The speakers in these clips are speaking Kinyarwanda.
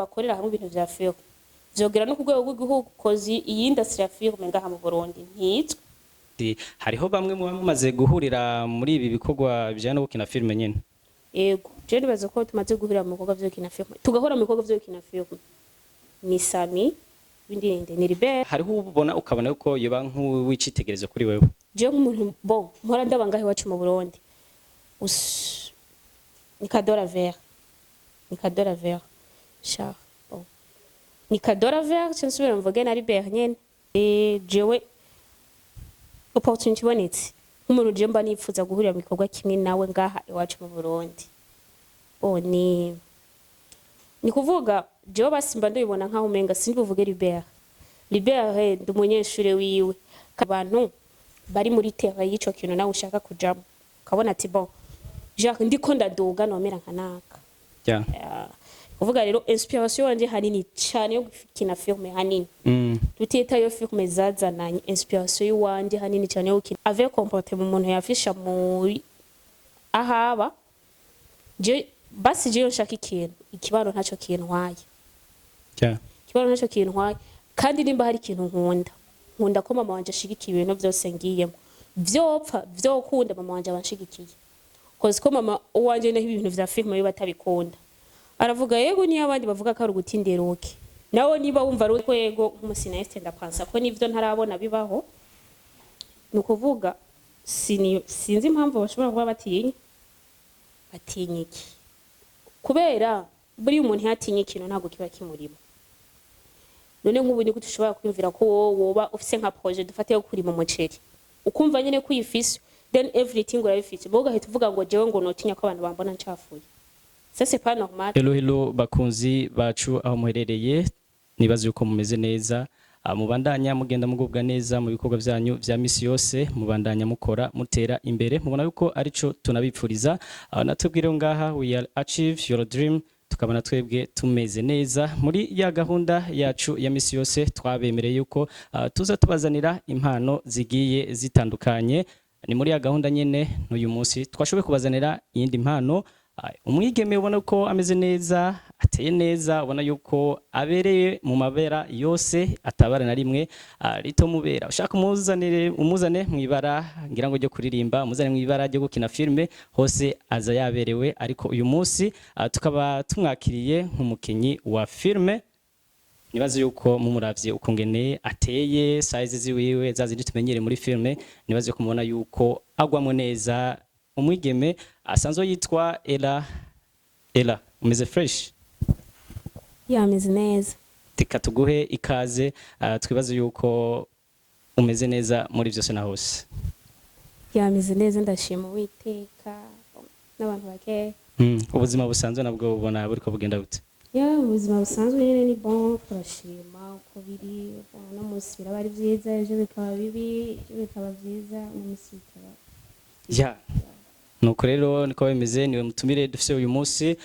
bakorera hamwe ibintu vya film vyogera no ku rwego rw'igihugu kozi iyi industry ya film ngaha mu Burundi ntizwe. Hariho bamwe mu bamaze guhurira muri ibi bikorwa bijanye no gukina filme nyene. Yego je nibaza ko tumaze guhurira mu bikorwa vyo gukina film tugahora mu bikorwa vyo gukina film ni Sami bindinde ni Libert. Hariho ubona ukabona yuko yoba nk'uwicitegerezo kuri wewe. Je nk'umuntu bon mpora ndaba ngahe wacu mu Burundi ni Kadora Vert sha bon ni Kadora Vert nsubira mvuge na Libert nyene jewe opportunity bonetse nk'umuntu je mba nifuza guhurira mu bikorwa kimwe nawe ngaha iwacu mu Burundi bon ni kuvuga jewe basimba ndabibona nkaho umenga simbivuge Libert ndi umunyeshure wiwe abantu bari muri terre y'ico kintu nawe ushaka kujamo ukabona ati bon Jacques ndiko ndaduga nomera nkanaka kuvuga rero inspiration wanje hanini cyane yo gukina filme hanini tutita yo filme zazananye inspiration y'uwanje hanini cyane yo gukina avec comportement umuntu yafisha muri ahaba je basi je nshaka ikintu ikibaro ntaco kintwaye ikibaro ntaco kintwaye kandi nimba hari ikintu nkunda ko mama wanje ashigikiye ibintu byose ngiyemo vyopfa vyokunda mama wanje abanshigikiye kozi ko mama uwanje naho ibintu vya filme yo batabikunda aravuga yego niyo abandi bavuga ko ari ugutinderoke nawo niba wumva ari kwego nk'umusinayiste ndapansa ko nivyo ntarabona bibaho nukuvuga sinzi impamvu bashobora kuba batinya iki kubera buri umuntu yatinye ikintu ntago kiba kimurimo none nk'ubu ni gutushobora kwimvira ko woba ufise nka projet dufate yo kurima umuceri ukumva nyene kuyifise then everything urabifite boga hita uvuga ngo jewe ngo notinya ko abantu bambona ncafuye ça c'est pas normal. Hello bakunzi bacu aho muherereye nibaze yuko mumeze neza mubandanya mugenda mugubwa neza mu bikorwa byanyu vya misi yose mubandanya mukora mutera imbere mubona yuko arico tunabipfuriza natubwire ngaha we are achieve your dream tukabona twebwe tumeze neza muri ya gahunda yacu ya misi yose twabemereye yuko tuza tubazanira impano zigiye zitandukanye ni muri ya gahunda nyene n'uyu munsi twashoboye kubazanira iyindi mpano umwigeme ubona ko ameze neza ateye neza ubona yuko abereye mu mabera yose atabara na rimwe rito mubera ushaka umuzane mwibara ngira ngo ryo kuririmba umuzane mwibara ryo gukina filme hose aza yaberewe ariko uyu munsi tukaba tumwakiriye nk'umukinyi wa filme nibaze yuko mumuravye ukungene ateye size ziwiwe zazindi tumenyere muri filme nibaze ko mubona yuko agwamo neza umwigeme asanzwe yitwa Ella umeze fresh ameze neza tika tuguhe ikaze twibaze yuko umeze neza muri byose na hose ameze neza ndashima Uwiteka n'abantu bake ubuzima busanzwe nabwo ubona buriko bugenda gute ubuzima busanzwe nyene ni bon turashima uko biri no munsi biraba ari byiza ejo bikaba bibi ejo bikaba byiza no munsi bikaba nuko rero niko bimeze niwe mutumire dufise uyu munsi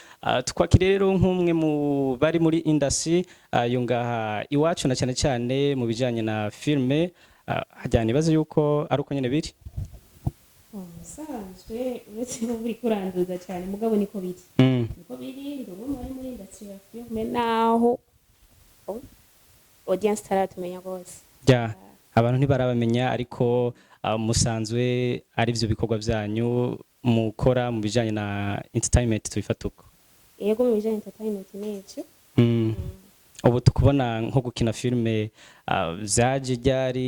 twakire rero nk'umwe mu bari muri industry yo ngaha iwacu na cyane cyane mu bijanye na filme hajyana ibaze yuko ari uko nyene biri musanzwe uretse buri kuranduza cyane mugabo niko biri ndugo muri industry ya filme naho audience taratumenya gose abantu ntibarabamenya ariko musanzwe ari byo bikorwa byanyu mukora mu bijanye na entertainment tubifatuko yego mu bijanye entertainment n'icyo ubu tukubona nko gukina filme vyaje ryari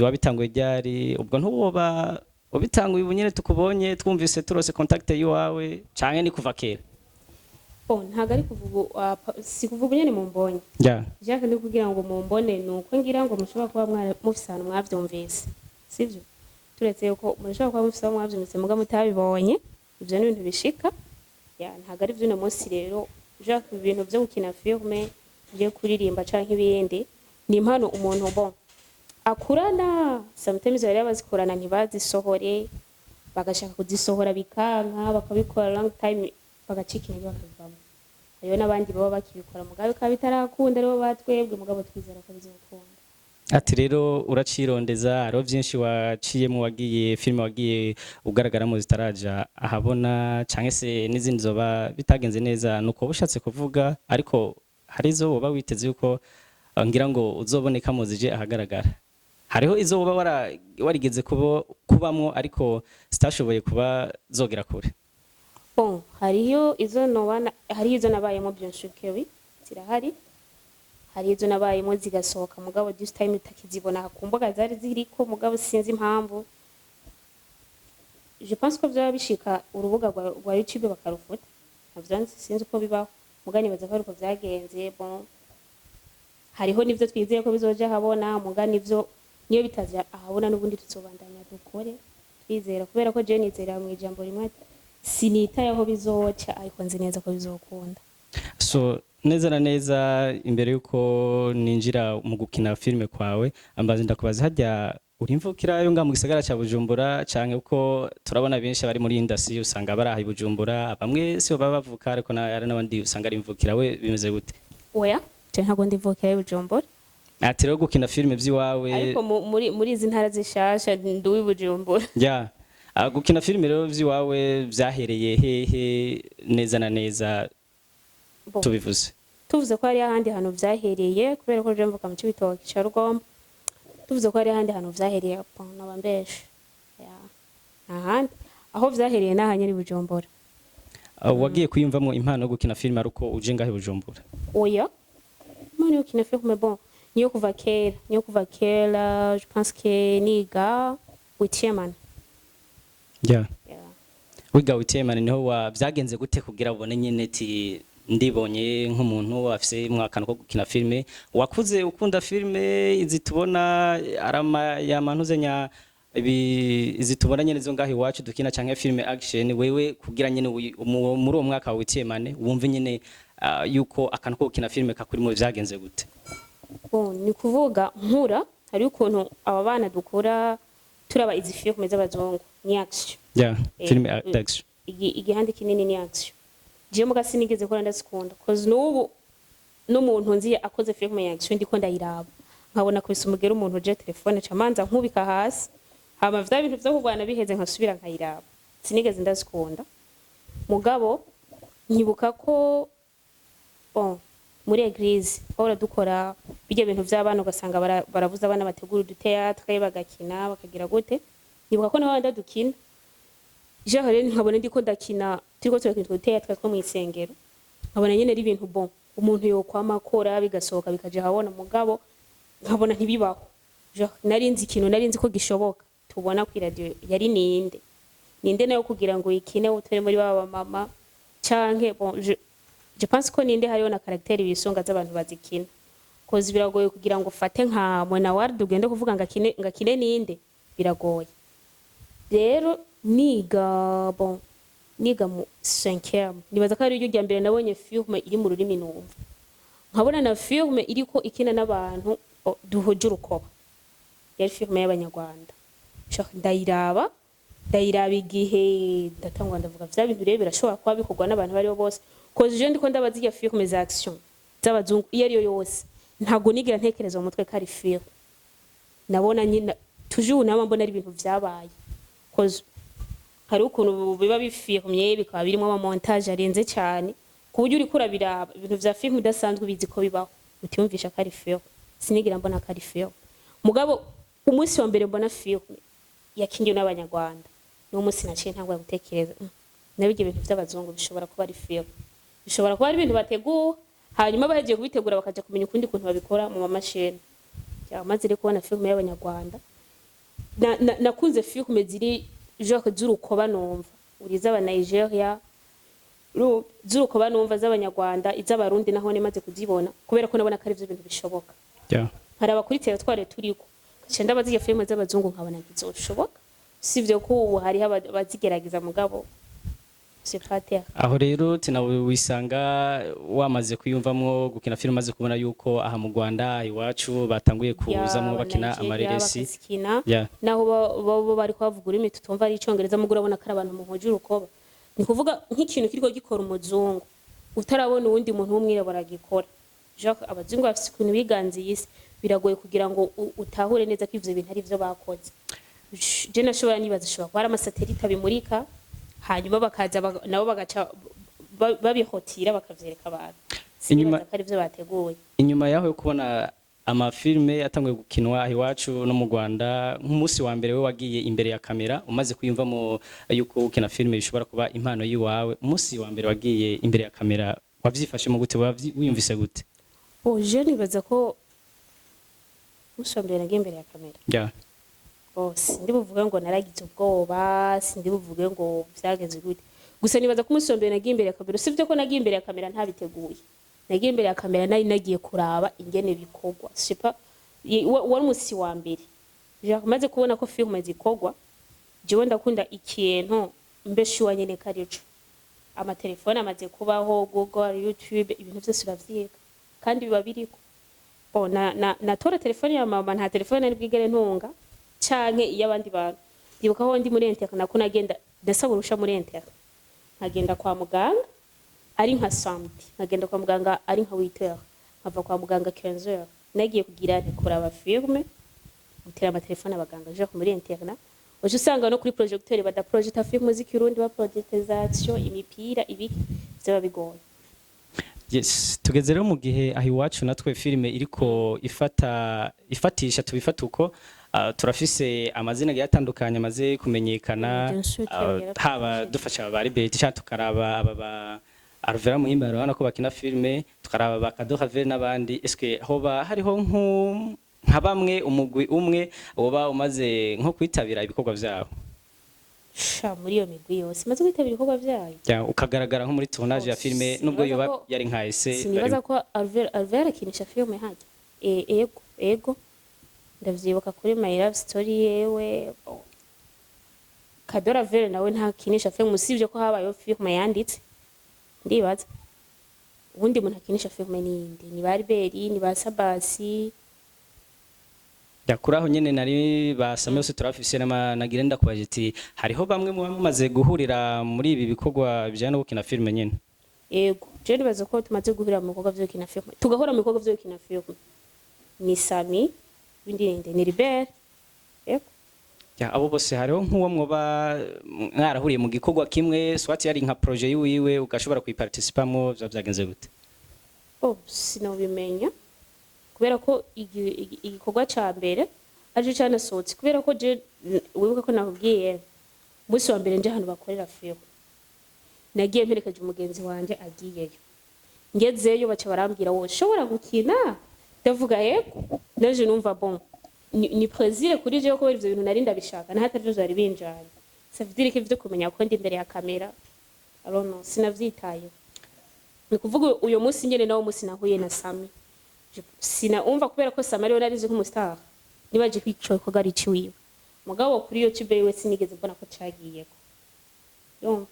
wabitanguye ryari ubwo ntuboba ubitanguye ubunyene tukubonye twumvise turose contact yiwawe canke ni kuva kera ntago ari kuvuga si kuvuga nyene mumbonye Jacques ndi kugira ngo mumbone nuko ngira ngo mushobora kuba mufisana mwavyumvise sivyo turetse yuko mushobora kuba mufisana mwavyumvise muga mutabibonye ivyo ni ibintu bishika ntago ari vyo no munsi rero Jacques ibintu byo gukina filme byo kuririmba canke ibindi ni impano umuntu akurana sometimes bari bazikorana ntibazisohore bagashaka kuzisohora bikanka bakabikora long time bagacika intege bakavamo ayo nabandi baba bakibikora mugabe kabitarakunda rero batwebwe mugabo twizera ko bizokunda ati rero uracirondeza aro byinshi waciyemo wagiye filme wagiye ugaragaramo zitaraja ahabona canke se n'izindi zoba bitagenze neza nuko bushatse kuvuga ariko hari izo woba witeze yuko ngira ngo uzoboneka mu zije ahagaragara, hariho izo woba warigeze kubamwo ariko zitashoboye kuba zogera kure? Bon, hariyo izo nabayemo bien sûr que oui, zirahari. Hari izo nabayemo zigasohoka mugabo this time utakizibona ku mbuga zari ziriko mugabo sinzi impamvu. Je pense ko byaba bishika urubuga rwa YouTube bakarufuta. Navyo sinzi uko bibaho. Mugani baza ko ariko vyagenze. Bon, hariho nivyo twizeye ko bizoja habona, mugani ivyo niyo bitaza ahabona n'ubundi tuzobandanya dukore. Twizera kubera ko je nizera mu ijambo rimwe sinitayeho bizoca ariko nzi neza ko bizokunda. So neza na neza imbere yuko ninjira mu gukina filme kwawe ambaze ndakubaza hajya urimvukira yo nga mu gisagara ca Bujumbura canke uko turabona benshi bari muri industry usanga bari ahi Bujumbura bamwe si baba bavuka ariko ari n'abandi usanga ari imvukira, we bimeze gute? Oya, je ntago ndivukira Bujumbura. Ati rero gukina filme vy'iwawe Ariko muri izi ntara zishasha nduwi Bujumbura. Ja. Gukina filme rero vy'iwawe vyahereye hehe neza na neza tubivuze? Tuvuze ko hari ahandi hantu vyahereye kubera ko je mvuka mu Cibitoke ca Rugombo. Tuvuze ko hari ahandi hantu vyahereye n'abambeshe. Ahandi aho vyahereye nahanye ni Bujumbura. Wagiye kuyumvamwo impano yo gukina filme aruko uje ngahe Bujumbura? Oya. Mani ukina filme bon. Niyo kuva kera, je pense que niga Witieman. Yeah. Wiga Witieman niho vyagenze gute kugira ubone nyene ti ndibonye nk'umuntu afise mwakano ko gukina filme, wakuze ukunda filme izi tubona arama ya mantuze nya izi tubona nyene zo ngaho iwacu dukina canke filme action, wewe kugira nyene muri uwo mwaka wa Witieman wumve nyene yuko akano ko gukina filme kakurimo vyagenze gute? Bon, ni kuvuga nkura hari ukuntu aba bana dukura turaba izi filme z'abazungu ni action. Yeah, filme action. Igihande kinini ni action. Je muga sinigeze ko ndazikunda cause n'ubu n'umuntu nzi akoze filme ya action ndiko ndayiraba nkabona ko bisumugera umuntu je telefone camanza nkubika hasi hama vya bintu vyo kugwana biheze nkasubira nkayiraba sinigeze ndazikunda mugabo nyibuka ko bon muri eglise ahora dukora bijya bintu vy'abana ugasanga baravuza abana bategura uduteatre bagakina bakagira gute nyibuka ko naho ndadukina Jahare nkabona ndiko ndakina turiko turakina uduteatre two mu isengero nkabona nyene ari ibintu bon umuntu yo kwamakora bigasohoka bikaje habona mugabo nkabona ntibibaho narinzi ikintu narinzi ko gishoboka tubona ku radio yari ninde nayo kugira ngo ikine utore muri baba mama canke bon je pense ko ninde hariyo na caractère bisonga z'abantu bazikina kozi biragoye kugira ngo fate nka Mwana Ward ugende kuvuga ngakine ninde biragoye rero niga mu 5e nibaza ko ari ryo rya mbere nabonye filme iri mu rurimi numva nkabona na filme iriko ikina n'abantu duhoje urukoba yari filme y'abanyarwanda ndayiraba igihe ndatangwa ndavuga vya bintu rero birashobora kuba bikorwa n'abantu bari bose cause je ndiko ndabaza iya filme za action z'abazungu iyo ariyo yose ntago nigira ntekereza mu mutwe kari filme nabona nyina toujours nama mbona ari ibintu vyabaye cause hari ukuntu biba bifirmye bikaba birimo ama montage arenze cyane ku buryo uri kurabira ibintu vya film udasanzwe bizi ko bibaho utiyumvisha kari film sinigira mbona kari film mugabo umunsi wa mbere mbona film yakingiwe n'abanyarwanda no umunsi naciye ntangwa gutekereza nabije ibintu vy'abazungu bishobora kuba ari film bishobora kuba ari ibintu bateguye hanyuma bahejeje kubitegura bakaja kumenya ukundi kuntu babikora mu mamashini cyamaze rero kubona film y'abanyarwanda nakunze film ziri genre z'urukoba numva uriza aba Nigeria z'urukoba numva z'abanyarwanda iz'abarundi naho nemaze kuzibona kubera ko nabona kari ivyo bintu bishoboka hari abakurikira tware turiko cyenda baziye filme z'abazungu nkabona ngizoshoboka sivyo ko ubu hari abazigerageza mugabo aho rero tinawe wisanga wamaze kuyumvamwo gukina filme maze kubona yuko aha mu Rwanda iwacu batanguye kuzamwo bakina amareresi naho bo bari kwavuga urimi tutumva ari icongereza mugura bona kari abantu muhoje urukoba ni kuvuga nk'ikintu kiriko gikora umuzungu utarabona uwundi muntu w'umwirabura gikora Jacques abazungu bafite ikintu biganziye isi biragoye kugira ngo utahure neza ko ivyo bintu ari byo bakoze je nashobora nibaza shobora ko ari amasatelite abimurika hanyuma bakaza nabo bagaca babihotira bakavyereka abantu Inyuma- sinibaza ko ari byo bateguye. inyuma yaho yo kubona amafilme atanguye gukinwa aho iwacu no mu Rwanda, nk'umunsi wa mbere we wagiye imbere ya kamera umaze kwiyumvamo yuko ukina filme bishobora kuba impano yiwawe, umunsi wa mbere wagiye imbere ya kamera wavyifashemo gute, wiyumvise gute? Je nibaza ko umunsi wa mbere nagiye imbere ya kamera Yeah. sindi buvuge ngo naragize ubwoba, sindi buvuge ngo vyagenze gute, gusa nibaza ko umunsi wa mbere nagiye imbere ya kamera, usibye ko nagiye imbere ya kamera ntabiteguye, nagiye imbere ya kamera nari nagiye kuraba ingene bikorwa, sipa wari umunsi wa mbere maze kubona ko filme zikorwa, jewe ndakunda ikintu mbeshi wa nyene karico, amatelefone amaze kubaho, Google, YouTube, ibintu vyose uravyiga kandi biba biriko. Natora telefone ya mama, nta telefone nari bwigere ntunga canke iy'abandi bantu. Ndibuka aho ndi muri internet nako nagenda ndasaba urusha muri internet, nkagenda kwa muganga ari nka samedi, nkagenda kwa muganga ari nka 8h, nkava kwa muganga 15h, nagiye kugira kuraba filme, gutera amatelefone abaganga je muri internet. Uje usanga no kuri projecteur badaprojecta filme z'ikirundi, ba projectisation, imipira, ibiki byaba bigoye. Yes, tugeze rero mu gihe aho iwacu natwe filme iriko ifatisha tubifata uko turafise amazina agiye atandukanye amaze kumenyekana, haba dufasha aba Liberty cyangwa tukaraba aba ba Alvera Muhimba urabona ko bakina filme, tukaraba ba Kado Have n'abandi. Eske hoba hariho nka bamwe umugwi umwe woba umaze nko kwitabira ibikorwa vyabo? Muri iyo migwi yose maze kwitabira ibikorwa vyayo, ukagaragara nko muri tournage ya filme nubwo yoba yari nka ese. Sinibaza ko Alvera akinisha filme hajya. Ego ndavyibuka kuri My Love Story yewe. Kadora Vere nawe ntakinisha filme, usibye ko habayo filme yanditse. Ndibaza ubundi muntu akinisha filme ninde, ni Barberi, ni ba Sabasi. Yakuraho nyene nari basame yose turafise nagirenda kubaje ati hariho bamwe mu bamaze guhurira muri ibi bikorwa bijana no gukina filme nyene. Ego je nibaza ko tumaze guhurira mu bikorwa vyo gukina filme, tugahora mu bikorwa vyo gukina filme. Ni Sami bindi ni Libert. Ego abo bose hariho nk'uwo mwoba mwarahuriye mu gikorwa kimwe, swati yari nka projet yiwe ugashobora kuyiparticipamo, vyagenze gute? Sinobimenya kubera ko igikorwa ca mbere aje cyane sotsi, kubera ko je wibuka ko nakubwiye umunsi wa mbere nje hano bakorera filme, nagiye mperekeje umugenzi wanje agiyeyo, ngezeyo baca barambwira wowe ushobora gukina, ndavuga yego, naje numva bon ni plaisir kuri je ko ivyo bintu nari ndabishaka, na hatari byo bari binjanye, ça veut dire que ivyo kumenya ko ndi imbere ya kamera alors non sinavyitaye. Ni kuvuga uyo munsi nyene nawo munsi nahuye na Sami, sinaumva kubera ko Sami rero narize nk'umustar, nibaje kwicoye ko gari ciwiwe, mugabo kuri YouTube yewe sinigeze mbona ko cagiyeko. Yo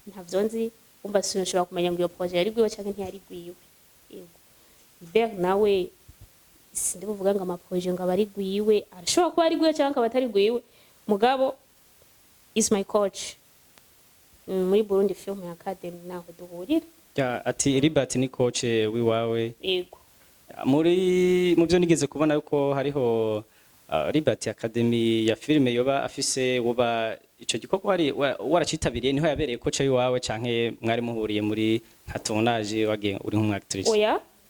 ntavyo nzi, umva sinshobora kumenya ngo iyo projet yari gwiwe cyangwa ntiyari gwiwe. Libert nawe sindi buvuga ngo amaprojet ngo abari gwiwe, arashobora kuba ari gwiwe cyangwa abatari gwiwe, mugabo is my coach muri Burundi Film Academy naho duhurira. Ati Liberty ni coach wiwawe? Yego. Mu byo nigeze kubona yuko hariho Liberty Academy ya filme yoba afise, woba ico gikorwa waracitabiriye, niho yabereye coach wiwawe canke mwari muhuriye muri nka tournage wagiye uri nk'umwactrice?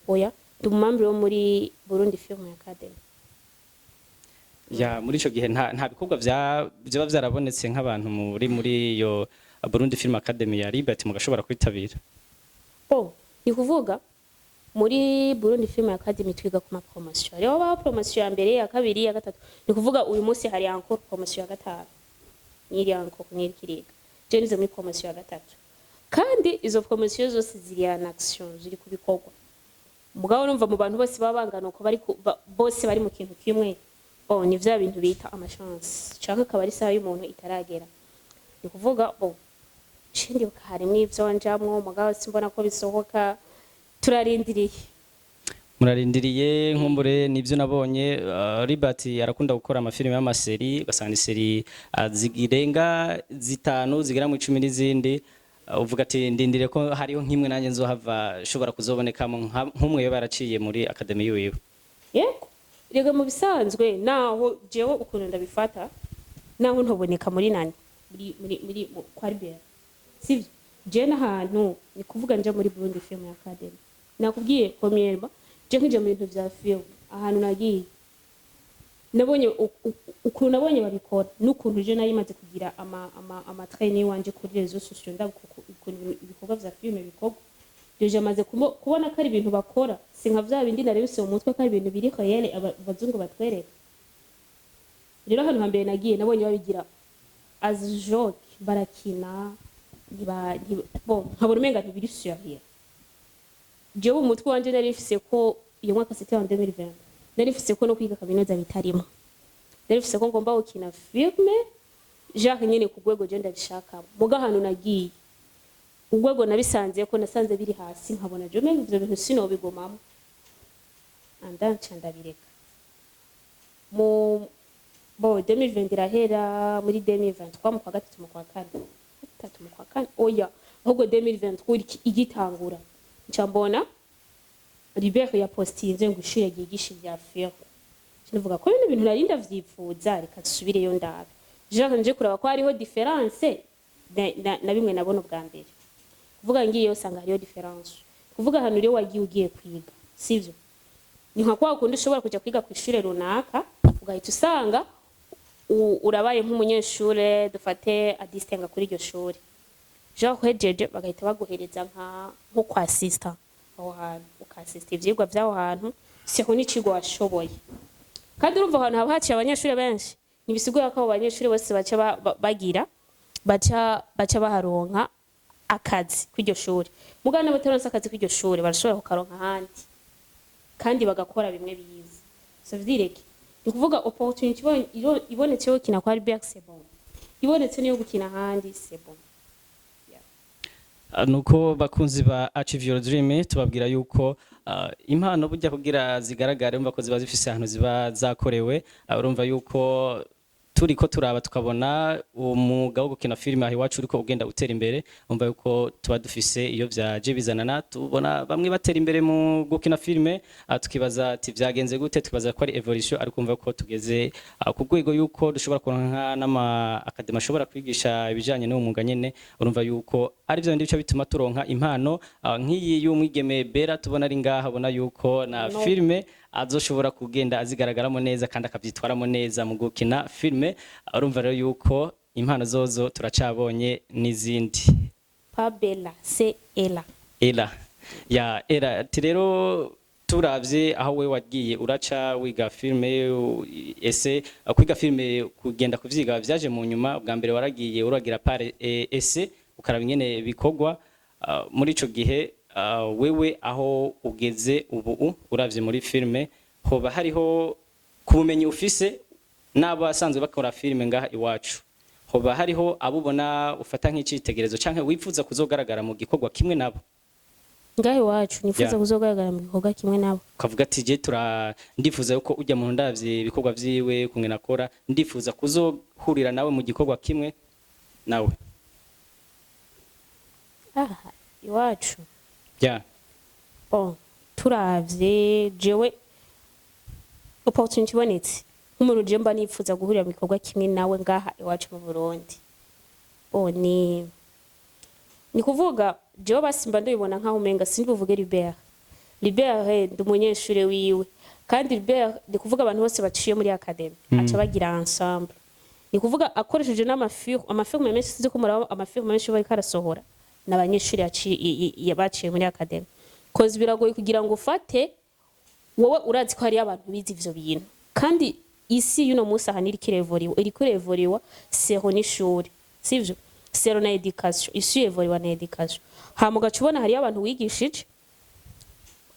Oya dumambre wo muri Burundi Film Academy. Muri ico gihe nta bikorwa vyoba vyarabonetse nk'abantu muri yo Burundi Film Academy ya Liberty mugashobora kwitabira? Ni kuvuga muri Burundi Film Academy twiga ku ma promotion, rero ba promotion ya mbere, ya kabiri, ya gatatu, ni kuvuga uyu munsi hari encore promotion ya gatanu, niri encore niri kiriga je nize muri promotion ya gatatu, kandi izo promotion zose ziri en action, ziri kubikorwa. Mugabo numva mu bantu bose babangana uko bari bose bari mu kintu kimwe, ni vya bintu bita amachance canke kabari saha y'umuntu itaragera. Ni kuvuga chindi harimo ivyo njamwo, mugabo simbona ko bisohoka, turarindiriye. Murarindiriye nkumbure nivyo nabonye. Liberty arakunda gukora amafilime y'amaseri, ugasanga iseri zigirenga 5 zigera mu 10 n'izindi, uvuga ati ndindire ko hariho nkimwe nanjye nzohava shobora kuzobonekamo nk'umwe yo baraciye muri academy yiwe. Yego rega mu bisanzwe naho jewe ukuntu ndabifata, naho ntoboneka muri nani muri kwa Libert, sivyo je n'ahantu ni kuvuga nje muri Burundi Film Academy nakubwiye premièrement je nkije mu bintu vya film ahantu nagiye nabonye ukuntu nabonye babikora n'ukuntu je nayimaze kugira ama trainer wanje kuri réseaux sociaux ukuntu ibikorwa vya film bikorwa je amaze kubona ko ari ibintu bakora sinka vya bindi narebise mu mutwe ko ari ibintu biri réel abazungu batwereka rero hano hambere nagiye nabonye babigira as joke barakina bon nkabona umenga ntibiri sérieux jewe umutwe wanje narifise ko iyo mwaka c'était en 2020 narifise ko no kwiga kaminuza bitarimo narifise ko ngomba gukina filme Jacques nyene ku rwego je ndabishaka muga hano nagiye urwego nabisanze ko nasanze biri hasi nkabona je menga ivyo bintu sinobigomamo andanca ndabireka mu 2020 irahera muri 2023 mu kwa gatatu mu kwa kane oya ahubwo 2023 igitangura nca mbona Libert ya postinze ngo ishure ryigisha ibya film nivuga ko bino bintu nari ndavyifuza reka dusubireyo ndabe Jacques nje kuraba ko hariho difference na bimwe nabona ubwa mbere kuvuga ngiye usanga hariyo difference kuvuga hano rero wagiye ugiye kwiga sivyo ni nka kwa kundi ushobora kuja kwiga ku ishure runaka ugahita usanga urabaye nk'umunyeshure dufate adistinga kuri iryo shure Jacques hejeje bagahita baguhereza nko kwa assistant aho hantu ukasista ivyigwa vyaho hantu siho n'icigo washoboye kandi urumva ahantu haba haciye abanyeshure benshi nibisigura ko abo banyeshure bose baca baharonka akazi kw'iryo shure mugana bataronse akazi kw'iryo shure barashobora kukaronka ahandi kandi bagakora bimwe bize so vyireke ni kuvuga opportunity ibonetse yo kina kwa Albert c'est bon ibonetse niyo gukina ahandi c'est bon. Nuko bakunzi ba Achieve Your Dream tubabwira yuko impano burya kugira zigaragare umva ko ziba zifise ahantu ziba zakorewe urumva yuko turiko turaba tukabona umwuga wo gukina filime aho iwacu uriko ugenda utera imbere umva yuko tuba dufise iyo vyaje bizanana tubona bamwe batera imbere mu gukina filime tukibaza ati vyagenze gute tukibaza ko ari evolution ariko umva ko tugeze ku rwego yuko dushobora kuronka n'ama academy ashobora kwigisha ibijanye n'uwo mwuga nyene urumva yuko ari byo bice bituma turonka impano nk'iyi y'umwigeme Bera tubona ari ngaha abona yuko na filime azoshobora kugenda azigaragaramo neza kandi akavyitwaramo neza mu gukina filime urumva rero yuko impano zozo turacabonye n'izindi pas Bella c'est Ella ya era rero turavye aho we wagiye uraca wiga filime ese kwiga filime kugenda kuvyiga vyaje mu nyuma bwa mbere waragiye uragira pare ese ukaraba ingene bikogwa muri ico gihe wewe aho ugeze ubu uravye muri filime hoba hariho kubumenyi ufise nabo asanzwe bakora filime ngaha iwacu hoba hariho abubona ufata nk'icitegerezo canke wifuza kuzogaragara mu gikorwa kimwe nabo ngaha iwacu nifuza kuzogaragara mu gikorwa kimwe nabo ukavuga ati je ndifuza yuko ujya mu ndavye ibikorwa vyiwe kumwe nakora ndifuza kuzohurira nawe mu gikorwa kimwe nawe iwacu bon turavye jewe opportunity ibonetse nk'umuntu je mba nifuza guhurira mu gikorwa kimwe nawe ngaha iwacu mu Burundi ni kuvuga jewe basimba ndabibona nkaho umenga sindibuvuge Libert ndi umunyeshure wiwe kandi Libert ni kuvuga abantu bose baciye muri academy aca bagira ensemble ni kuvuga akoresheje amafilme menshi sinzi ko muraba amafilme menshi bari karasohora n'abanyeshuri baciye muri academy cause biragoye kugira ngo ufate wowe urazi ko hari abantu bizi ivyo bintu kandi isi yuno musa haniri kirevoriwa seho n'ishuri sivyo sero na education isi evoriwa na education hamuga cubona hari abantu wigishije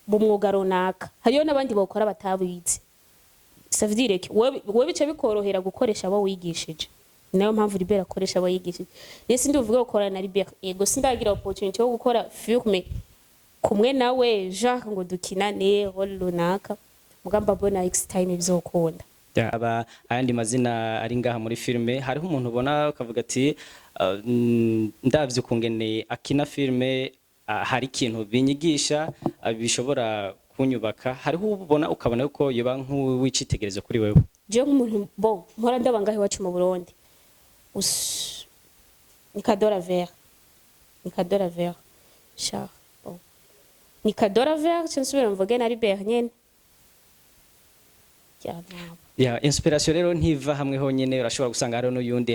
mu mwuga runaka hariyo n'abandi bakora batabizi savdire ki wowe bice bikorohera gukoresha abo wigishije nayo mpamvu Libert akoresha abo yigishije nese ndivuga gukora na Libert ego sindagira opportunity yo gukora filme kumwe nawe Jacques ngo dukinane role runaka mugamba bona next time bizokunda aba ayandi mazina ari ngaha muri filme hariho umuntu ubona ukavuga ati ndavye ukungene akina filme hari ikintu binyigisha bishobora kunyubaka hariho ubona ukabona yuko yoba nk'uwicitegerezo kuri wewe je nk'umuntu mpora ndaba ngahe wacu mu Burundi ni Kadora Vert sha ni Kadora Vert cyangwa nsubira mvuge na Albert nyene cyangwa ya inspiration rero ntiva hamwe honyene urashobora gusanga hariho n'uyundi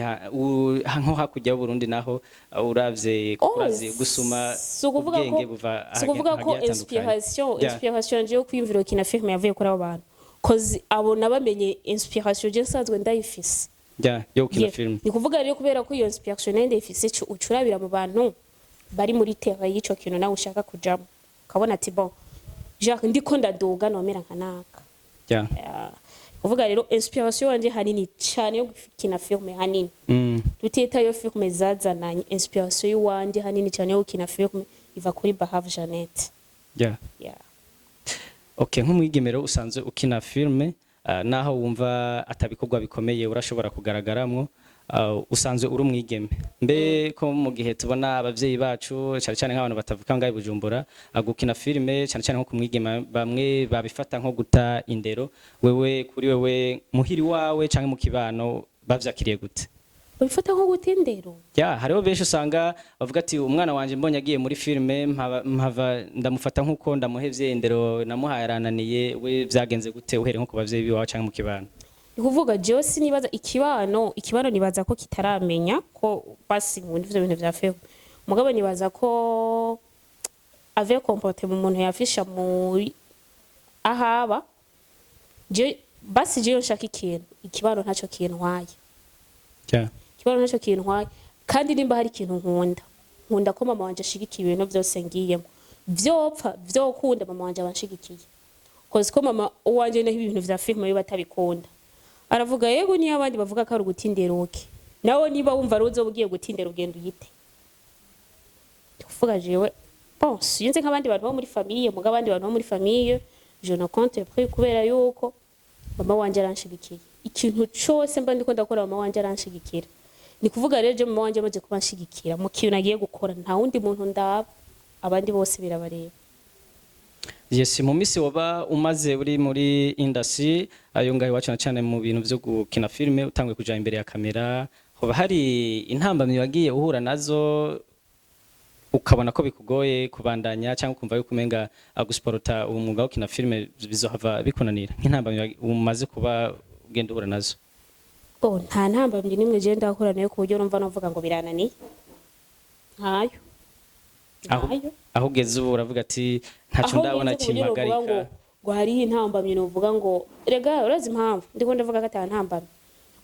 nko hakurya y'Uburundi naho uravye kurazi gusuma ubwenge buva sukuvuga ko inspiration je yo kwiyumvira kina film yavuye kuri abo bantu cause abona bamenye inspiration je nsanzwe ndayifise yo kina film ni kuvuga rero kubera ko iyo inspiration nende ifise ucurabira mu bantu bari muri terrain y'ico kintu nawe ushaka kujamo ukabona ati bon Jacques ndiko ndaduga nomera nkanaka kuvuga rero inspiration wanje hanini cyane yo gukina filme hanini tutita yo filme zazananye inspiration y'uwanje hanini cyane yo gukina filme iva kuri Bahave Jeannette okay nk'umwigemero usanzwe ukina filme naho wumva atabikorwa bikomeye urashobora kugaragaramwo usanzwe uri umwigeme mbe ko mu gihe tubona abavyeyi bacu cyane cyane nk'abantu batavuka ngaye Bujumbura gukina filme cyane cyane nko kumwigema bamwe babifata nko guta indero wewe kuri wewe muhiri wawe canke mu kibano bavyakiriye gute babifata nko guta indero hariho benshi usanga bavuga ati umwana wanje mbonye agiye muri filme mpava ndamufata nkuko ndamuhevye indero namuhaye arananiye we vyagenze gute uhere nko ku bavyeyi biwawe canke mu kibano Ikuvuga Jose nibaza ikibano nibaza ko kitaramenya ko basi mu ndivyo bintu vya film mugabo nibaza ko avec comportement umuntu yafisha muri ahaba je basi je nshaka ikintu ikibano ntaco kintwaye ikibano ntaco kintwaye kandi nimba hari ikintu nkunda ko mama wanje ashigikiye ibintu byose ngiyemo vyopfa vyokunda mama wanje abanshigikiye cause ko mama wanje naho ibintu vya film biba batabikunda aravuga yego niyo abandi bavuga ko ari ugutinderoke nawe niba wumva ruzo bugiye gutindera ugenda uyite kuvuga jewe bon sinzi nk'abandi bantu bo muri famille muga abandi bantu bo muri famille je ne compte plus kubera yuko mama wanje aranshigikiye ikintu cyose mba ndiko ndakora mama wanje aranshigikira ni kuvuga rero je mama wanje amaze kubanshigikira mu kintu nagiye gukora nta wundi muntu ndaba abandi bose birabareba Yes, mu misi waba umaze uri muri industry ayo ngaho wacu cyane mu bintu byo gukina filme utangwe kuja imbere ya kamera hoba hari intambamye wagiye uhura nazo ukabona ko bikugoye kubandanya cyangwa kumva yuko umenga agusporta umwuga wo kina filme bizohava bikunanira nk'intambamye umaze kuba ugenda uhura nazo nta ntambamye nimwe je ndahura nayo ku buryo numva novuga ngo birananiye nkayo aho ugeze ubu uravuga ati ntaco ndabona kimpagarika ngo hariho intambamye novuga ngo rega urazi impamvu ndiko ndavuga ko ata ntambamye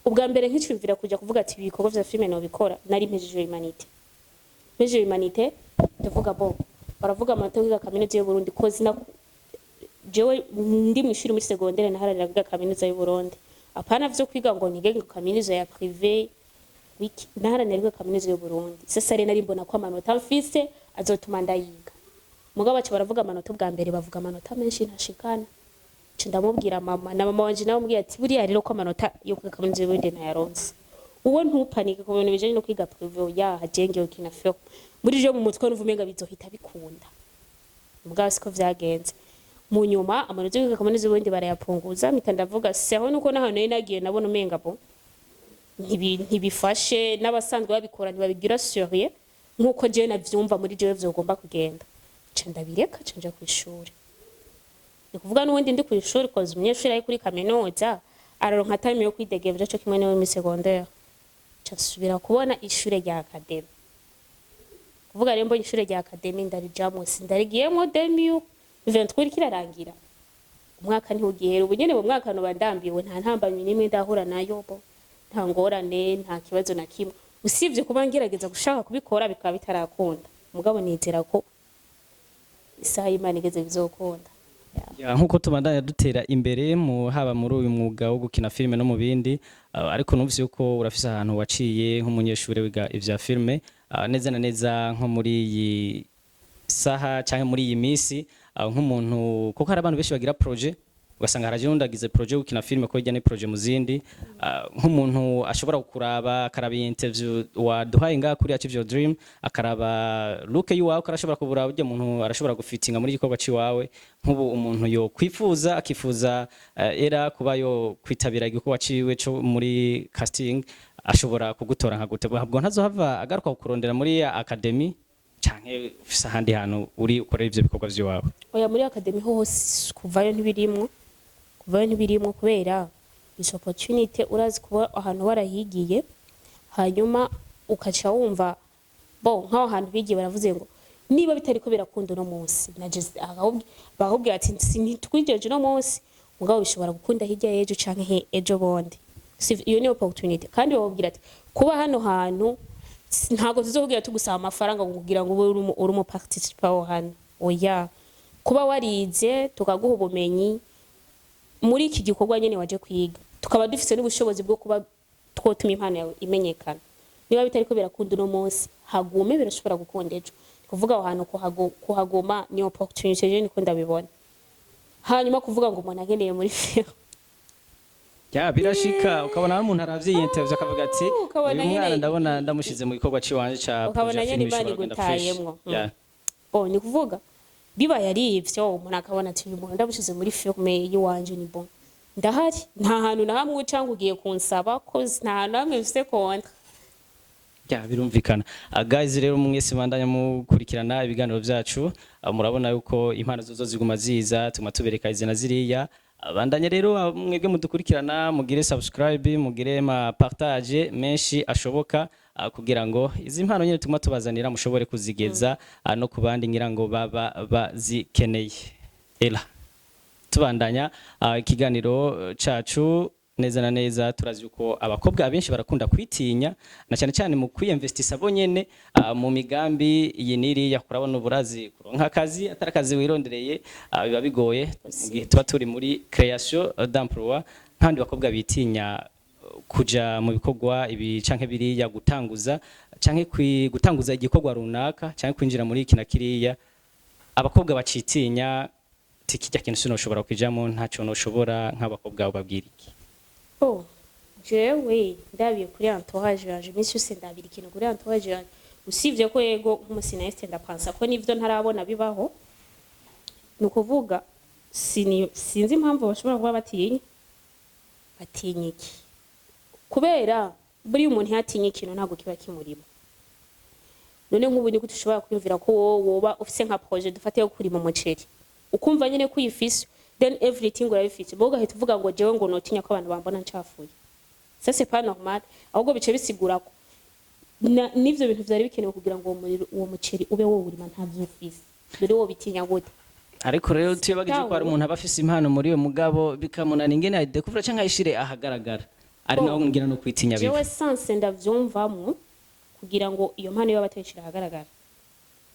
ubwa mbere nk'icumvira kuja kuvuga ati ibikorwa vya filme no bikora nari mpejeje humanité ndavuga bo baravuga amateka kaminuza y'u Burundi ko zina jewe ndi mwishuri muri secondaire nahararira kwiga kaminuza y'u Burundi apana vyo kwiga ngo nige kaminuza ya privé wiki naharanira kaminuza y'u Burundi sasa rero nari mbona ko amanota mfise azotuma ndayiga mugabo bacu baravuga amanota bwa mbere bavuga amanota menshi ntashikana ndamubwira mama na mama wanje nawe mubwira ati buriya rero ko amanota yo kwiga kaminuza y'u Burundi nayaronse uwo ntupanike ku bintu bijanye no kwiga privé hajenge ukina film muri je mu mutwe n'uvumenga bizohita bikunda mugabo siko vyagenze mu nyuma amanota yo kwiga kaminuza y'u Burundi barayapunguza mpita ndavuga seho nuko naho nagiye nabona umenga bo ntibifashe n'abasanzwe babikora ntibabigira sérieux nkuko je navyumva muri je vyogomba kugenda nca ndabireka nca ku ishuri ni kuvuga n'ubundi ndi ku ishuri koza umunyeshuri ari kuri kaminuza araronka time yo kwidegevya cyo kimwe n'uwo muri secondaire nca subira kubona ishure rya academy kuvuga rero mbonye ishure rya academy ndarijamwe sindarigiyemo 2023 kirarangira umwaka ntihugihera ubu nyene mu mwaka no bandambiwe nta ntambamye nimwe ndahura nayo bo nta ngorane nta kibazo na kimwe usivye kuba ngerageza gushaka kubikora bikaba bitarakunda mugabo nizera ko isaha y'Imana igeze bizokunda nkuko tubandanya dutera imbere mu haba muri uyu mwuga wo gukina filme no mu bindi ariko numvise yuko urafise ahantu waciye nk'umunyeshuri wiga ivya filme neza na neza nko muri iyi saha cyangwa muri iyi misi nk'umuntu kuko hari abantu benshi bagira projet ugasanga haraje n'undagize projet gukina filme ko ijyane projet mu zindi nk'umuntu ashobora kukuraba akaraba interview waduhaye ngaha kuri Achieve Dream akaraba look yiwawe karashobora kubura buryo umuntu arashobora gufitinga muri gikorwa ciwawe nk'ubu umuntu yo kwifuza akifuza era kuba yo kwitabira igikorwa ciwe cyo muri casting ashobora kugutora nka gute bwo ntazohava agaruka kukurondera muri academy canke ufise ahandi hantu uri ukorera ivyo bikorwa vy'iwawe? oya muri academy hose kuvayo ntibirimwo kubera is opportunity urazi kuba ahantu warahigiye hanyuma ukaca wumva nk'aho hantu bigiye baravuze ngo niba bitariko birakunda uno munsi bakubwira ati ntitwijeje uno munsi mugabo bishobora gukunda hirya y'ejo canke ejo bondi iyo ni opportunity kandi bababwira ati kuba hano hantu ntago tuzokubwira tugusaba amafaranga kugira ngo uri umu participant hano oya kuba warize tukaguha ubumenyi muri iki gikorwa nyene waje kwiga tukaba dufise n'ubushobozi bwo kuba twotuma impano yawe imenyekana niba bitariko birakunda uno munsi hagume birashobora gukunda ejo kuvuga aho hantu kuhaguma ni opportunity je niko ndabibona hanyuma kuvuga ngo umuntu ageneye muri film ya birashika ukabona umuntu aravye interview akavuga ati uyu mwana ndabona ndamushize mu gikorwa ciwanje ca ukabona nyene bani gutayemwo ni kuvuga bibaye ari ivyo umuntu akabona ati uyu muntu ndamushize muri film yiwanje ni bon ndahari nta hantu na hamwe ucanga ugiye kunsaba ko nta hantu hamwe bifise kontra ya birumvikana. Guys rero mwese bandanya mukurikirana ibiganiro vyacu murabona yuko impano zozo ziguma ziza tuma tubereka izina ziriya bandanya rero mwebwe mudukurikirana mugire subscribe mugire ma partage menshi ashoboka kugira ngo izi mpano nyine tuma tubazanira mushobore kuzigeza no kubandi ngira ngo baba bazikeneye. Ela tubandanya ikiganiro cacu neza na neza turazi uko abakobwa abenshi barakunda kwitinya na cyane cyane mu kwiyinvestisa bonyene mu migambi iyi niri yakurabona uburazi kuronka akazi atarakazi wirondereye biba bigoye mugihe tuba turi muri création d'emploi nkandi bakobwa bitinya kuja mu bikorwa ibi canke biriya gutanguza canke gutanguza igikorwa runaka canke kwinjira muri iki na kiriya abakobwa bacitinya tikijya kintu sinoshobora kujamo ntaco noshobora nk'abakobwa babwira iki jewe ndabiye kuri entourage yanje iminsi yose ndabira ikintu kuri entourage yanje usivye ko yego nk'umusinayiste ndapansa ko nivyo ntarabona bibaho ni ukuvuga sinzi impamvu bashobora kuba batinya iki kubera buri umuntu yatinye ikintu ntabwo kiba kimurimo none nk'ubu niko dushobora kwiyumvira ko woba ufise nka projet dufatiye kurima umuceri ukumva nyene kuyifise then everything urabifite boga hita uvuga ngo jewe ngo notinya ko abantu bambona ncafuye ça c'est pas normal ahubwo bice bisigura ko nivyo bintu vyari bikenewe kugira ngo uwo muceri ube wo urima ntavyufise dore wo bitinya gute ariko rero tuyabagije ko ari umuntu abafise impano muri we mugabo bikamunana ingene ayidekuvura canke ayishire ahagaragara ari naho ngira no kwitinya bibi jewe sanse ndavyumvamo kugira ngo iyo mpano yo bateshira ahagaragara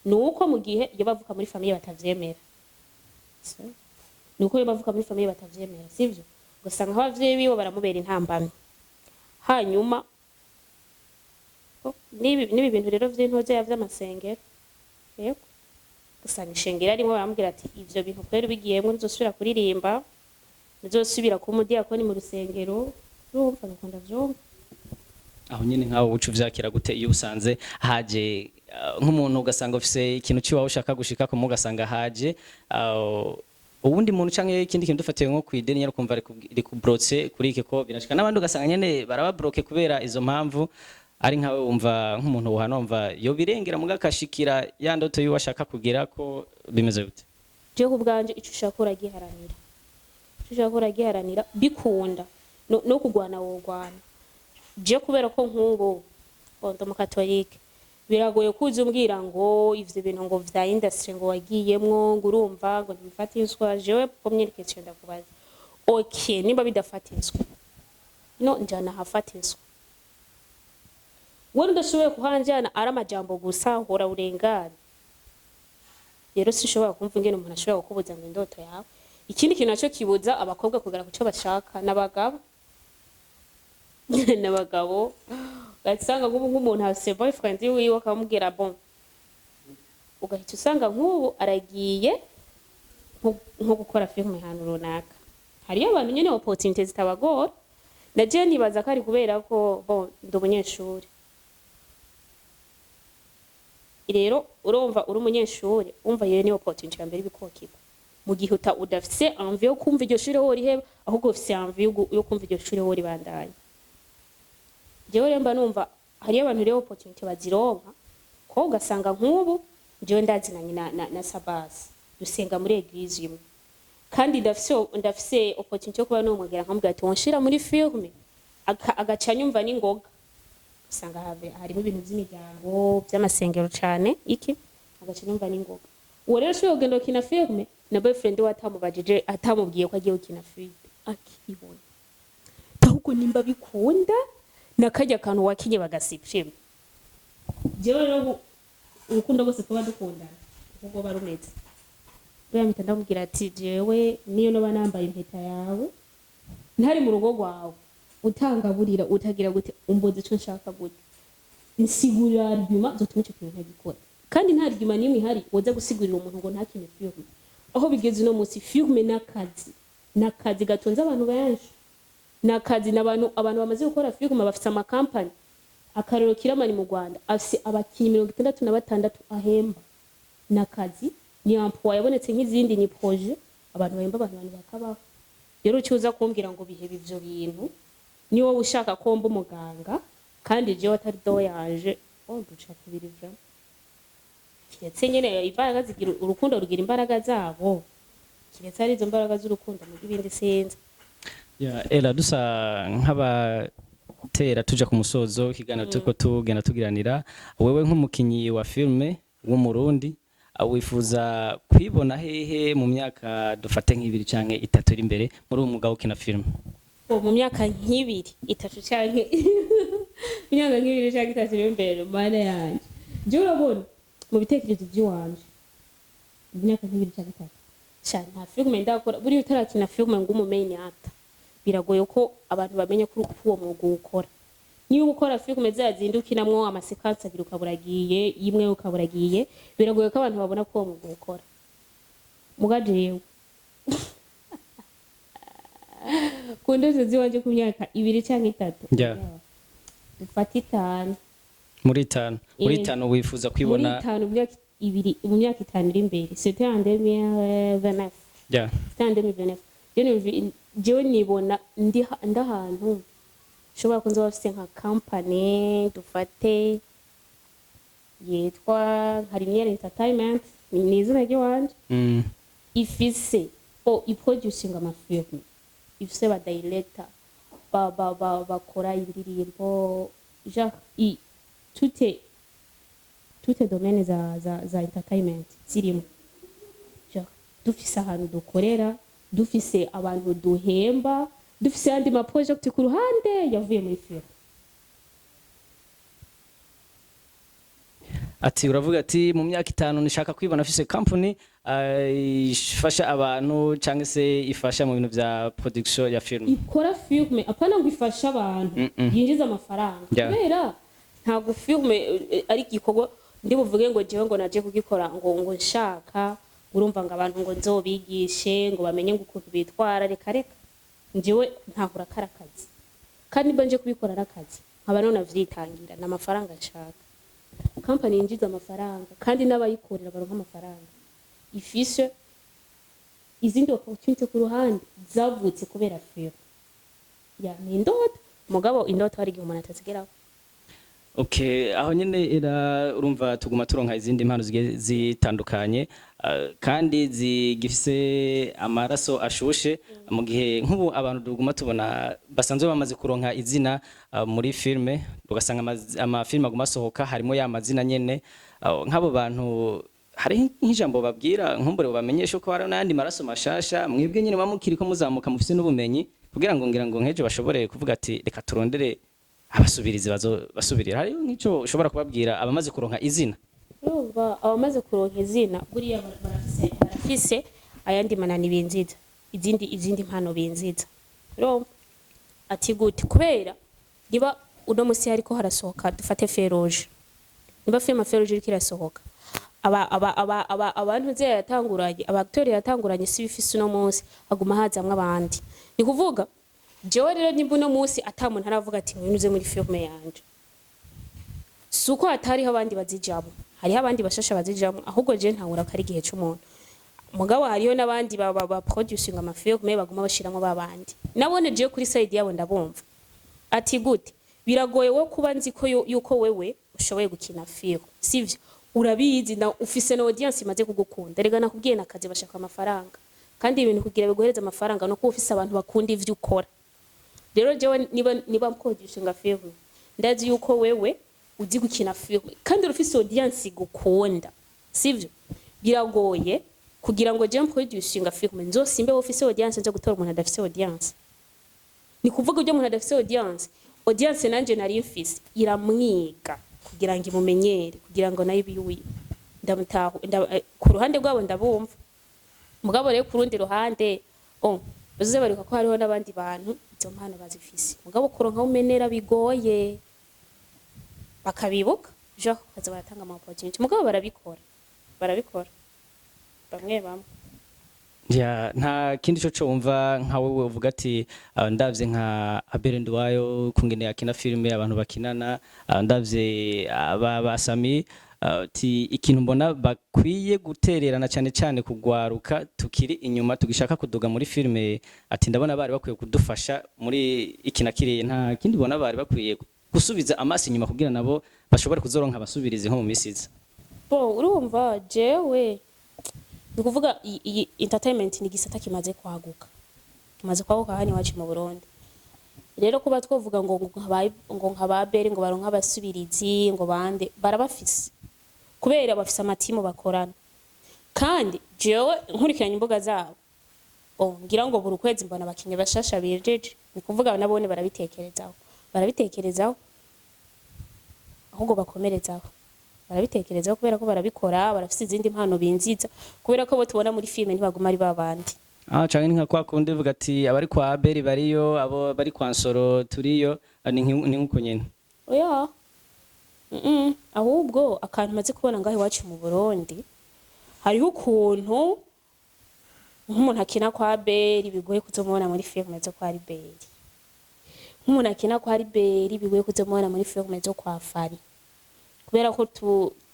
nuko mu gihe iyo bavuka muri famille batavyemera nuko iyo bavuka muri famille batavyemera sivyo gusanga abavyeyi bibo baramubera intambamye hanyuma nibi bintu rero vy'intoze y'amasengero yego gusanga ishengero arimo baramubwira ati ivyo bintu kwera bigiyemwe nizosubira kuririmba nizosubira ku mudiyakoni mu rusengero urumva nakunda vyumva aho nyene nkaho ucu vyakira gute iyo usanze haje nk'umuntu ugasanga ufise ikintu ciwawe ushaka gushika ko mugasanga haje ubundi muntu canke ikindi kintu dufatiye nko kwideni yaro kumva ri kubrotse kuri iki ko birashika nabandi ugasanga nyene barababroke kubera izo mpamvu ari nkawe wumva nk'umuntu uhanomva yo birengera mugakashikira ya ndoto yo washaka kugira ko bimeze gute je kubwanje ico ushaka uragiharanira bikunda no kugwana wogwana je kubera ko nk'ubu ndo mu katolike biragoye kuza umbwira ngo ivyo bintu ngo vya industry ngo wagiyemwo ngo urumva ngo ntibifatiswa jewe première question ndakubaza okay niba bidafatiswa no njana hafatiswa wari ndashoboye kuhanjana ari amajambo gusa hora urengana rero sinshobora kumva ingene umuntu ashobora kukubuza ngo indoto yawe ikindi kintu naco kibuza abakobwa kugera ku cyo bashaka n'abagabo ugasanga nk'umuntu afise boyfriend wiwe akamubwira bon ugahita usanga nk'ubu aragiye nko gukora film ahantu runaka hariyo abantu nyene opportunity zitabagora naje nibaza ko ari kubera ko bon ndi umunyeshuri rero urumva uri umunyeshuri umva yewe ni opportunity ya mbere bikokiba mu gihe udafise envie yo kumva iryo shure wo riheba ahubwo ufise envie yo kumva iryo shure wo ribandanya jewe remba numva hariyo abantu rero opportunity bazironka ko ugasanga nk'ubu jewe ndazinanye na Sabasi dusenga muri eglise imwe kandi ndafise opportunity yo kuba n'umugera nkamubwira ati wonshira muri filme agaca nyumva n'ingoga usanga harimo ibintu by'imiryango by'amasengero cyane iki agaca nyumva n'ingoga uwo rero shobora kugenda gukina filme na boyfriend we atamubajije atamubwiye ko agiye gukina filme akibona ahubwo nimba bikunda nakajya kantu wakinye bagasipshima jewe rero urukundo bose tuba dukundana ubwo barumeze bamita ndamubwira ati jewe niyo no banambaye impeta yawe ntari mu rugo rwawe utangaburira utagira gute umboze cyo nshaka gute insigurira argument zotuma cyo kintu ntagikora kandi nta argument nimwe hari woza gusigurira umuntu ngo ntakine filme aho bigeze no munsi filme nakazi gatunze abantu benshi nakazi n'abantu bamaze gukora filme bafite amakampani akarero kiramani mu Rwanda afise abakinyi 66 ahemba nakazi ni emploi yabonetse nk'izindi ni projet abantu bahemba abantu bakabaho rero cyuza kumbwira ngo bihebe ivyo bintu ni wowe ushaka ko mba umuganga kandi je watari do yanje duca kubirivya kiretse nyene imbaraga zigira urukundo rugira imbaraga zabo kiretse ari izo mbaraga z'urukundo mu bindi senze era dusa nk'abatera tuja ku musozo kiganiro tuko tugenda tugiranira wewe nk'umukinyi wa filme w'umurundi wifuza kwibona hehe mu myaka dufate nk'ibiri canke itatu iri imbere muri uwo mwuga ukina filme mu myaka nk'ibiri itatu canke imyaka nk'ibiri canke itatu iri imbere mana yanje je urabona mu bitekerezo by'iwanje mu myaka nk'ibiri canke itatu cyane nta filme ndakora buri utarakina filme ngo umumenye ata biragoye ko abantu bamenye ko uwo mwuga ukora niyo ukora filme zazindukinamwo amasekansi abiri ukaburagiye imwe ukaburagiye biragoye ko abantu babona ko uwo mwuga ukora mugajewe kundoze ziwanje ku myaka 2 canke 3 dufata 5 muri 5 wifuza kwibona muri 5 mu myaka 5 iri imbere c'était en 2029 jewe nibona ndi ahantu shobora kunza bafite nka company dufate yitwa Hariniere Entertainment ni izina ry'wanje ifise iproducing amafilme ifise ba director bakora indirimbo toute domaine za entertainment zirimo dufise ahantu dukorera dufise abantu duhemba dufise andi ma project ku ruhande yavuye muri film ati uravuga ati mu myaka 5 nishaka kwibona afise company ifasha abantu cyangwa se ifasha mu bintu bya production ya film ikora filme apana ngo ifasha abantu yinjiza amafaranga kubera ntago filme ari gikorwa ndi buvuge ngo jewe ngo naje kugikora ngo nshaka urumva ngo abantu ngo nzobigishe ngo bamenye ngo ukuntu bitwara reka njewe ntahura karakazi kandi banje kubikora nakazi nkaba none avyitangira n'amafaranga nshaka company yinjiza amafaranga kandi n'abayikorera baronka amafaranga ifise izindi opportunity ku ruhande zavutse kubera film ni indoto mugabo indoto hari igihe umuntu atazigeraho Okay, aho nyene urumva tuguma turonka izindi impano zitandukanye kandi zigifise amaraso ashushe mu gihe nk'ubu abantu duguma tubona basanzwe bamaze kuronka izina muri filme ugasanga amafilme aguma sohoka harimo ya mazina nyene nk'abo bantu hari nk'ijambo babwira nkumbure bamenyesha ko hari n'andi maraso mashasha mwebwe nyene bamukiri ko muzamuka mufise n'ubumenyi kugira ngo ngira ngo nkeje bashobore kuvuga ati reka turondere abasubirizi basubirira hari nk'ico ushobora kubabwira abamaze kuronka izina urumva abamaze kuronka izina buriya barafise ayandi manani binziza izindi mpano binziza urumva ati gute kubera niba uno musi hariko harasohoka dufate Feroje niba film Feroje iriko irasohoka abantu yatanguranye abacteurs yatanguranye si bifise uno munsi aguma hazamwe abandi ni kuvuga jewe rero nimba uno munsi atamuntu aravuga ati ntuze muri filme yanje suko hatariho abandi bazijamo hariho abandi bashasha bazijamo ahubwo je ntahura ko ari gihe cy'umuntu mugabo hariho n'abandi ba producing amafilme baguma bashiramo babandi nabone je kuri side yabo ndabumva ati gute biragoye wo kuba nzi ko yuko wewe ushoboye gukina film sivyo urabizi na ufise na audience imaze kugukunda rega nakubwiye nakazi bashaka amafaranga kandi ibintu kugira biguhereza amafaranga no kuba ufise abantu bakunda ivyo ukora rero jewe niba mkodisha nga film ndazi yuko wewe uzi gukina film kandi ufise audience igukunda sivyo biragoye kugira ngo je mkodisha nga film nzosimbe ufise audience nzo gutora umuntu adafise audience ni kuvuga ujye umuntu adafise audience nanje nari mfise iramwiga kugira ngo imumenyere kugira ngo nayo biwi ndamutaho ku ruhande rwabo ndabumva mugabo rero ku rundi ruhande bazuze barika ko hariho n'abandi bantu izo mpano bazifise mugabo kuronka umenera bigoye bakabibuka jo baza baratanga ama opportunity mugabo barabikora bamwe ya nta kindi cyo wumva nka wowe uvuga ati ndavye nka Abel Nduwayo kungene yakina filme abantu bakinana ndavye abasami ti ikintu mbona bakwiye gutererana cyane cyane kugwaruka tukiri inyuma tugishaka kuduga muri filme ati ndabona bari bakwiye kudufasha muri ikinakiriye nta kindi bona bari bakwiye gusubiza amasi inyuma kugira nabo bashobore kuzoronka abasubirize nko mu misiza urumva jewe nikuvuga iyi entertainment ni gisata kimaze kwaguka hani wacu mu Burundi rero kuba twovuga ngo nk'ababere ngo baronka abasubirizi ngo bande barabafise kubera bafise amatimu bakorana kandi jewe nkurikiranye imbuga zabo ngira ngo buri kwezi mbona abakinyi bashasha bijeje nikuvuga nabone barabitekerezaho ahubwo bakomerezaho barabitekerezaho kubera ko barabikora barafise izindi mpano binziza kubera ko bo tubona muri filme ntibaguma ari babandi canke nka kwa kundi vuga ati abari kwa Abel bariyo abo bari kwa Nsoro turiyo ni nkuko nyene oya ahubwo akantu maze kubona ngaho iwacu mu Burundi hariho ukuntu nk'umuntu akina kwa Abel bigoye kuzomubona muri filme zo kwa Abel nk'umuntu akina kwa Abel bigoye kuzomubona muri filme zo kwa Fari kubera ko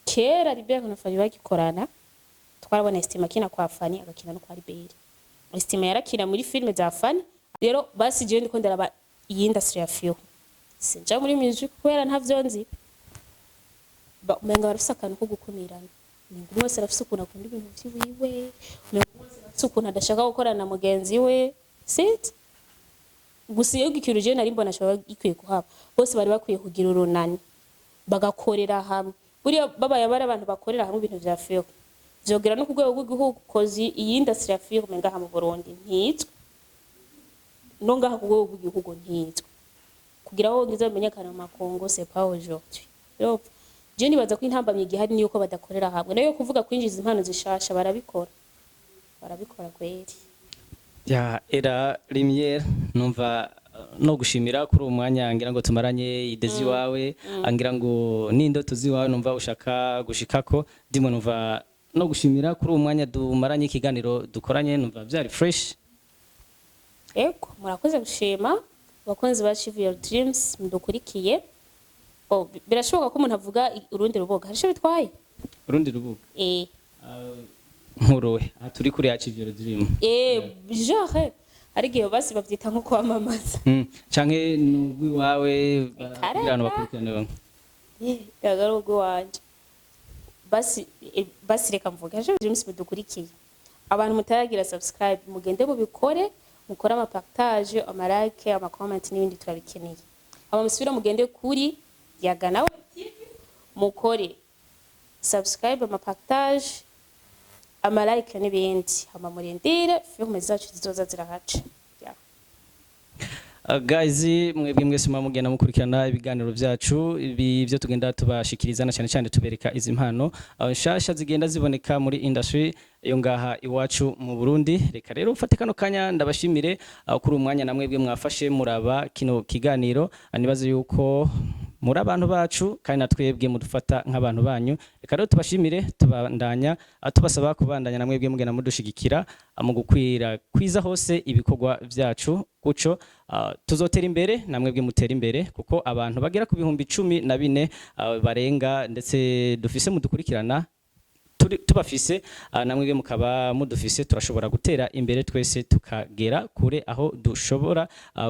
kera Libert na Fari bagikorana twarabona Estima kina kwa Fani agakina no kwa Libert Estima yarakina muri filme za Fani rero basi je ndiko ndaraba iyi industry ya film sinja muri music kubera ntavyo nzi umenga barafise akantu ko gukumirana umenga wese arafise ukuntu akunda ibintu vyiwe umenga wese arafise ukuntu adashaka gukorana na mugenzi we sit gusa iyo ikintu je nari mbona ashobora gikwiye kuhaba bose bari bakwiye kugira urunani bagakorera hamwe buriya babaye abari abantu bakorera hamwe ibintu vya film vyogera no kugwego rw'igihugu kozi iyi industry ya film ngaha mu Burundi ntizwe no ngaha kugwego rw'igihugu ntizwe kugira ngo ngize bamenyekana mu makongo c'est pas aujourd'hui rero je nibaza ko intambamye gihari niyo ko badakorera hamwe nayo kuvuga kwinjiza impano zishasha barabikora kweri ya era Lumiere numva no gushimira kuri umwanya ngira ngo tumaranye idezi wawe angira ngo nindo tuzi wawe numva ushaka gushikako ndimo numva no gushimira kuri umwanya dumaranye ikiganiro dukoranye numva byari fresh murakoze gushima abakunzi ba Achieve Your Dreams mudukurikiye birashoboka ko umuntu avuga urundi ruboga harisho bitwaye urundi ruboga nkurowe turi kuri Achieve Your Dream genre arigiye basi bavyita nko kwamamaza canke nugwi wawe abantu bakurikirana yagarugo wanje basi reka mvuga Achieve Your Dreams mudukurikiye abantu mutaragira subscribe mugende mubikore mukora ama partage ama like ama comment n'ibindi turabikeneye musubira mugende kuri Yaga Nawe TV mukore subscribe ama partage ama like n'ibindi ama murindire filme zacu zizoza zirahaca guys mwebwe mwese mugenda mukurikirana ibiganiro byacu byo tugenda tubashikirizana cyane cyane tubereka izi mpano nshasha zigenda ziboneka muri industry yo ngaha iwacu mu Burundi reka rero mfate kano kanya ndabashimire kuri umwanya namwebwe mwafashe muraba kino kiganiro nibaze yuko muri abantu bacu kandi natwebwe mudufata nk'abantu banyu reka rero tubashimire tubandanya tubasaba kubandanya namwebwe mugenda mudushigikira mu gukwira kwiza hose ibikorwa byacu guco tuzotera imbere namwebwe mutera imbere kuko abantu bagera ku bihumbi 14 barenga ndetse dufise mudukurikirana tubafise namwebwe mukaba mudufise turashobora gutera imbere twese tukagera kure aho dushobora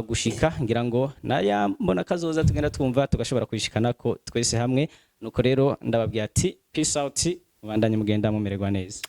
gushika ngira ngo naya mbona kazoza tugenda twumva tugashobora kwishikana ko twese hamwe nuko rero ndababwiye ati peace out mubandanye mugenda mumererwa neza.